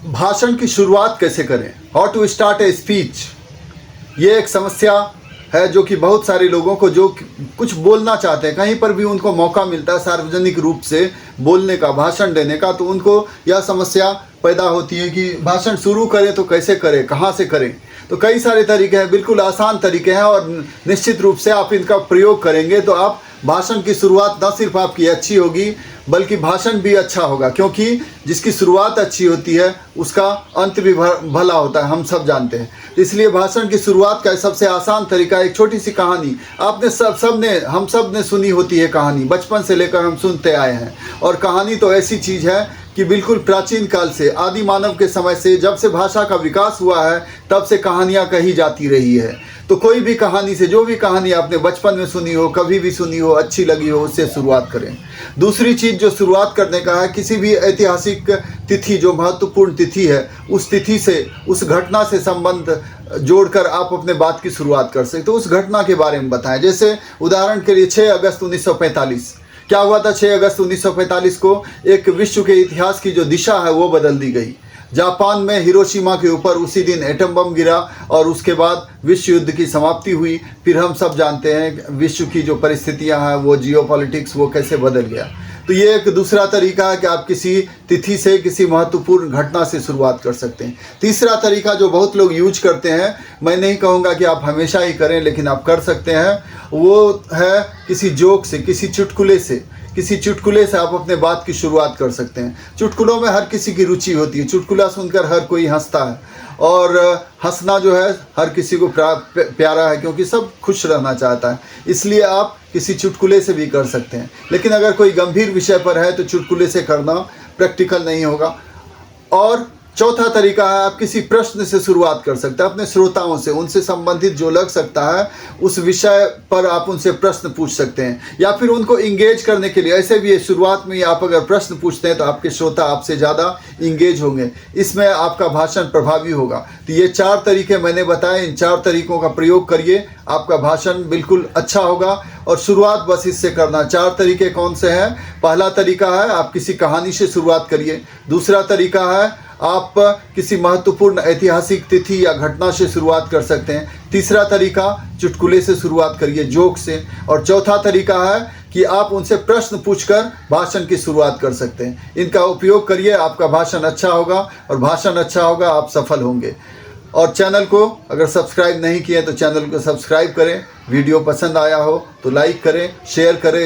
भाषण की शुरुआत कैसे करें, how to start a speech. ये एक समस्या है जो कि बहुत सारे लोगों को जो कुछ बोलना चाहते हैं, कहीं पर भी उनको मौका मिलता है सार्वजनिक रूप से बोलने का, भाषण देने का, तो उनको यह समस्या पैदा होती है कि भाषण शुरू करें तो कैसे करें, कहाँ से करें। तो कई सारे तरीके हैं, बिल्कुल आसान तरीके हैं और निश्चित रूप से आप इनका प्रयोग करेंगे तो आप भाषण की शुरुआत न सिर्फ आपकी अच्छी होगी बल्कि भाषण भी अच्छा होगा, क्योंकि जिसकी शुरुआत अच्छी होती है उसका अंत भी भला होता है, हम सब जानते हैं। इसलिए भाषण की शुरुआत का सबसे आसान तरीका एक छोटी सी कहानी। आपने हम सब ने सुनी होती है कहानी, बचपन से लेकर हम सुनते आए हैं। और कहानी तो ऐसी चीज़ है कि बिल्कुल प्राचीन काल से, आदि मानव के समय से, जब से भाषा का विकास हुआ है तब से कहानियाँ कही जाती रही है। तो कोई भी कहानी से, जो भी कहानी आपने बचपन में सुनी हो, कभी भी सुनी हो, अच्छी लगी हो, उससे शुरुआत करें। दूसरी चीज़ जो शुरुआत करने का है, किसी भी ऐतिहासिक तिथि, जो महत्वपूर्ण तिथि है, उस तिथि से, उस घटना से संबंध जोड़कर आप अपने बात की शुरुआत कर सकते। तो उस घटना के बारे में बताएं। जैसे उदाहरण के लिए 6 अगस्त 1945 क्या हुआ था। 6 अगस्त 1945 को एक विश्व के इतिहास की जो दिशा है वो बदल दी गई। जापान में हिरोशिमा के ऊपर उसी दिन एटम बम गिरा और उसके बाद विश्व युद्ध की समाप्ति हुई। फिर हम सब जानते हैं विश्व की जो परिस्थितियां हैं, वो जियोपॉलिटिक्स, वो कैसे बदल गया। तो ये एक दूसरा तरीका है कि आप किसी तिथि से, किसी महत्वपूर्ण घटना से शुरुआत कर सकते हैं। तीसरा तरीका जो बहुत लोग यूज करते हैं, मैं नहीं कहूँगा कि आप हमेशा ही करें, लेकिन आप कर सकते हैं, वो है किसी जोक से, किसी चुटकुले से। किसी चुटकुले से आप अपने बात की शुरुआत कर सकते हैं। चुटकुलों में हर किसी की रुचि होती है, चुटकुला सुनकर हर कोई हंसता है और हंसना जो है हर किसी को प्यारा है, क्योंकि सब खुश रहना चाहता है। इसलिए आप किसी चुटकुले से भी कर सकते हैं। लेकिन अगर कोई गंभीर विषय पर है तो चुटकुले से करना प्रैक्टिकल नहीं होगा। और चौथा तरीका है, आप किसी प्रश्न से शुरुआत कर सकते हैं। अपने श्रोताओं से, उनसे संबंधित जो लग सकता है उस विषय पर आप उनसे प्रश्न पूछ सकते हैं, या फिर उनको इंगेज करने के लिए। ऐसे भी शुरुआत में आप अगर प्रश्न पूछते हैं तो आपके श्रोता आपसे ज़्यादा इंगेज होंगे, इसमें आपका भाषण प्रभावी होगा। तो ये 4 तरीके मैंने बताए, इन 4 तरीकों का प्रयोग करिए, आपका भाषण बिल्कुल अच्छा होगा। और शुरुआत बस इससे करना। 4 तरीके कौन से हैं? पहला तरीका है आप किसी कहानी से शुरुआत करिए। दूसरा तरीका है आप किसी महत्वपूर्ण ऐतिहासिक तिथि या घटना से शुरुआत कर सकते हैं। तीसरा तरीका चुटकुले से शुरुआत करिए, जोक से। और चौथा तरीका है कि आप उनसे प्रश्न पूछकर भाषण की शुरुआत कर सकते हैं। इनका उपयोग करिए, आपका भाषण अच्छा होगा, और भाषण अच्छा होगा आप सफल होंगे। और चैनल को अगर सब्सक्राइब नहीं किए तो चैनल को सब्सक्राइब करें। वीडियो पसंद आया हो तो लाइक करें, शेयर करें।